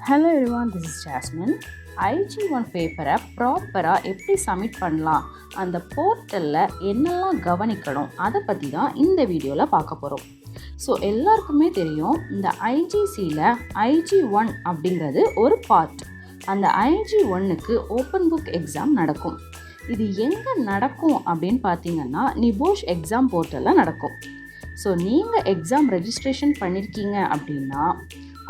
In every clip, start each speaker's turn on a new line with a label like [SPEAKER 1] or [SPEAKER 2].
[SPEAKER 1] Hello everyone, this is Jasmine. IG1 பேப்பரை ப்ராப்பராக எப்படி சப்மிட் பண்ணலாம், அந்த போர்ட்டலில் என்னெல்லாம் கவனிக்கணும், அதை பற்றி தான் இந்த வீடியோவில் பார்க்க போகிறோம். ஸோ எல்லாருக்குமே தெரியும், இந்த ஐஜிசியில் IG1 அப்படிங்கிறது ஒரு பார்ட். அந்த IG1க்கு ஓப்பன் புக் எக்ஸாம் நடக்கும். இது எங்கே நடக்கும் அப்படின்னு பார்த்தீங்கன்னா NEBOSH எக்ஸாம் போர்ட்டலில் நடக்கும். ஸோ நீங்கள் எக்ஸாம் ரெஜிஸ்ட்ரேஷன் பண்ணியிருக்கீங்க அப்படின்னா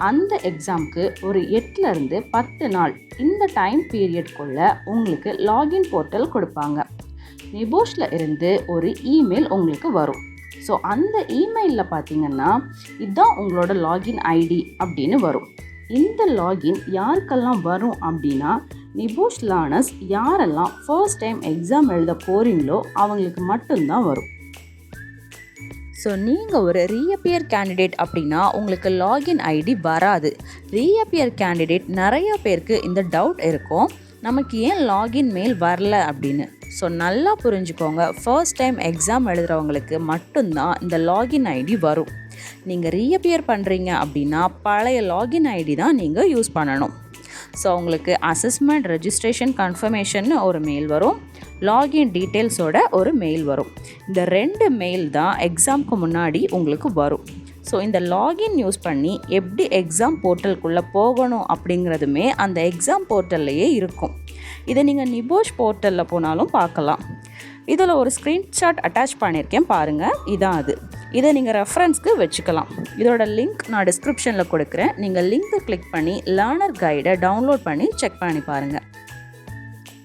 [SPEAKER 1] அந்த எக்ஸாமுக்கு ஒரு 8லேருந்து 10 நாள் இந்த டைம் பீரியட்குள்ளே உங்களுக்கு லாகின் போர்ட்டல் கொடுப்பாங்க. NEBOSHல இருந்து ஒரு இமெயில் உங்களுக்கு வரும். ஸோ அந்த இமெயிலில் பார்த்தீங்கன்னா இதுதான் உங்களோட லாகின் ஐடி அப்படின்னு வரும். இந்த லாகின் யாருக்கெல்லாம் வரும் அப்படின்னா NEBOSH லேர்னர்ஸ் யாரெல்லாம் ஃபர்ஸ்ட் டைம் எக்ஸாம் எழுத போகிறீங்களோ அவங்களுக்கு மட்டும்தான் வரும். ஸோ நீங்கள் ஒரு ரீஅப்பியர் கேண்டிடேட் அப்படின்னா உங்களுக்கு லாகின் ஐடி வராது. ரீஅப்பியர் கேண்டிடேட் நிறைய பேருக்கு இந்த டவுட் இருக்கும், நமக்கு ஏன் லாகின் மெயில் வரல அப்படின்னு. ஸோ நல்லா புரிஞ்சுக்கோங்க, ஃபர்ஸ்ட் டைம் எக்ஸாம் எழுதுகிறவங்களுக்கு மட்டும்தான் இந்த லாகின் ஐடி வரும். நீங்கள் ரீஅப்பியர் பண்ணுறீங்க அப்படின்னா பழைய லாகின் ஐடி தான் நீங்கள் யூஸ் பண்ணணும். ஸோ உங்களுக்கு அசஸ்மெண்ட் ரெஜிஸ்ட்ரேஷன் கன்ஃபர்மேஷன் ஒரு மெயில் வரும், லாகின் டீட்டெயில்ஸோட ஒரு மெயில் வரும். இந்த 2 மெயில் தான் எக்ஸாமுக்கு முன்னாடி உங்களுக்கு வரும். ஸோ இந்த லாகின் யூஸ் பண்ணி எப்படி எக்ஸாம் போர்ட்டலுக்குள்ளே போகணும் அப்படிங்கிறதுமே அந்த எக்ஸாம் போர்ட்டல்லையே இருக்கும். இதை நீங்கள் NEBOSH போர்ட்டலில் போனாலும் பார்க்கலாம். இதில் ஒரு ஸ்க்ரீன்ஷாட் அட்டாச் பண்ணியிருக்கேன் பாருங்கள், இதான் அது. இதை நீங்கள் ரெஃபரன்ஸ்க்கு வச்சுக்கலாம். இதோட லிங்க் நான் டிஸ்கிரிப்ஷனில் கொடுக்குறேன். நீங்கள் லிங்க்கை கிளிக் பண்ணி லேர்னர் கைடை டவுன்லோட் பண்ணி செக் பண்ணி பாருங்கள்.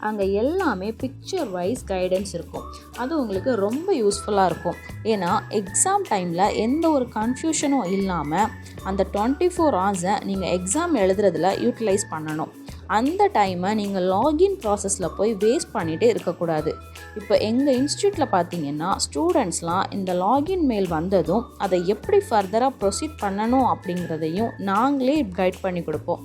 [SPEAKER 1] அங்கே எல்லாமே பிக்சர் வைஸ் கைடன்ஸ் இருக்கும். அது உங்களுக்கு ரொம்ப யூஸ்ஃபுல்லாக இருக்கும். ஏன்னா எக்ஸாம் டைமில் எந்த ஒரு கன்ஃபியூஷனும் இல்லாமல் அந்த 24 ஹவர்ஸை நீங்கள் எக்ஸாம் எழுதுறதுல யூட்டிலைஸ் பண்ணணும். அந்த டைமை நீங்கள் லாகின் ப்ராசஸில் போய் வேஸ்ட் பண்ணிகிட்டே இருக்கக்கூடாது. இப்போ எங்கள் இன்ஸ்டியூட்டில் பார்த்தீங்கன்னா ஸ்டூடெண்ட்ஸ்லாம் இந்த லாகின் மெயில் வந்ததும் அதை எப்படி ஃபர்தராக ப்ரொசீட் பண்ணணும் அப்படிங்கிறதையும் நாங்களே கைட் பண்ணி கொடுப்போம்.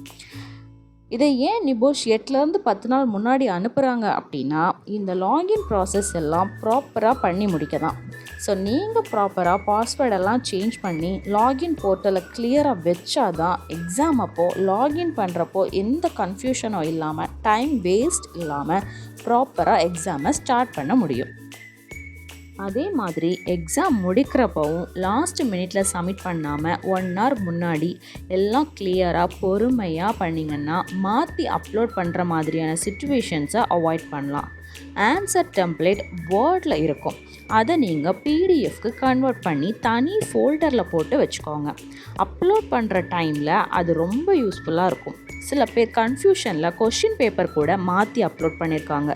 [SPEAKER 1] இதை ஏன் NEBOSH 8லேருந்து 10 நாள் முன்னாடி அனுப்புகிறாங்க அப்படின்னா இந்த லாகின் ப்ராசஸ் எல்லாம் ப்ராப்பராக பண்ணி முடிக்க தான். ஸோ நீங்கள் ப்ராப்பராக பாஸ்வேர்டெல்லாம் சேஞ்ச் பண்ணி லாகின் போர்ட்டலை கிளியராக வச்சாதான் எக்ஸாம் அப்போது லாகின் பண்ணுறப்போ எந்த கன்ஃபியூஷனும் இல்லாமல் டைம் வேஸ்ட் இல்லாமல் ப்ராப்பராக எக்ஸாமை ஸ்டார்ட் பண்ண முடியும். அதே மாதிரி எக்ஸாம் முடிக்கிறப்பவும் லாஸ்ட் மினிட்ல சப்மிட் பண்ணாமல் 1 hour முன்னாடி எல்லாம் கிளியராக பொறுமையாக பண்ணிங்கன்னா மாற்றி அப்லோட் பண்ணுற மாதிரியான சிச்சுவேஷன்ஸை அவாய்ட் பண்ணலாம். ஆன்சர் டெம்ப்ளேட் வேர்டில் இருக்கும், அதை நீங்கள் பிடிஎஃப்க்கு கன்வெர்ட் பண்ணி தனி ஃபோல்டரில் போட்டு வச்சுக்கோங்க. அப்லோட் பண்ணுற டைமில் அது ரொம்ப யூஸ்ஃபுல்லாக இருக்கும். சில பேர் கன்ஃபியூஷனில் கொஷின் பேப்பர் கூட மாற்றி அப்லோட் பண்ணியிருக்காங்க.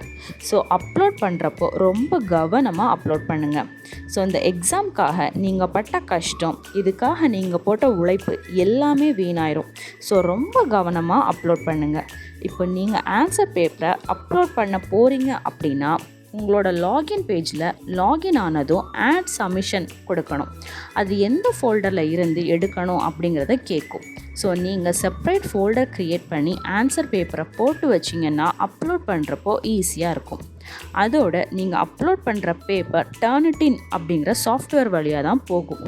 [SPEAKER 1] ஸோ அப்லோட் பண்ணுறப்போ ரொம்ப கவனமாக அப்லோட் பண்ணுங்கள். ஸோ இந்த எக்ஸாம்க்காக நீங்கள் பட்ட கஷ்டம், இதுக்காக நீங்கள் போட்ட உழைப்பு எல்லாமே வீணாயிரும். ஸோ ரொம்ப கவனமாக அப்லோட் பண்ணுங்கள். இப்போ நீங்கள் ஆன்சர் பேப்பரை அப்லோட் பண்ண போகிறீங்க அப்படின்னா உங்களோட லாகின் பேஜில் லாகின் ஆனதும் ஆட் சப்மிஷன் கொடுக்கணும். அது எந்த ஃபோல்டரில் இருந்து எடுக்கணும் அப்படிங்கிறத கேட்கும். ஸோ நீங்கள் செப்பரேட் ஃபோல்டர் க்ரியேட் பண்ணி ஆன்சர் பேப்பரை போட்டு வச்சிங்கன்னா அப்லோட் பண்ணுறப்போ ஈஸியாக இருக்கும். அதோட நீங்கள் அப்லோட் பண்ணுற பேப்பர் டர்னிட்டின் அப்படிங்கிற சாஃப்ட்வேர் வழியாக தான் போகும்.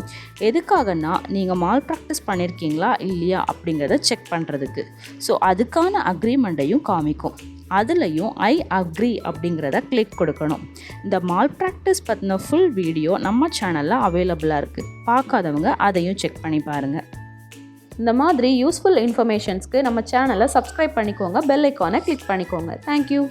[SPEAKER 1] எதுக்காகனா நீங்கள் மால் ப்ராக்டிஸ் பண்ணியிருக்கீங்களா இல்லையா அப்படிங்கிறத செக் பண்ணுறதுக்கு. ஸோ அதுக்கான அக்ரிமெண்ட்டையும் காமிக்கும். அதுலேயும் ஐ அக்ரி அப்படிங்கிறத கிளிக் கொடுக்கணும். இந்த மால் ப்ராக்டிஸ் பற்றின ஃபுல் வீடியோ நம்ம சேனலில் அவைலபிளாக இருக்குது. பார்க்காதவங்க அதையும் செக் பண்ணி பாருங்கள். இந்த மாதிரி யூஸ்ஃபுல் இன்ஃபர்மேஷன்ஸ்க்கு நம்ம சேனலை சப்ஸ்கிரைப் பண்ணிக்கோங்க, பெல் ஐக்கானை கிளிக் பண்ணிக்கோங்க. தேங்க்யூ.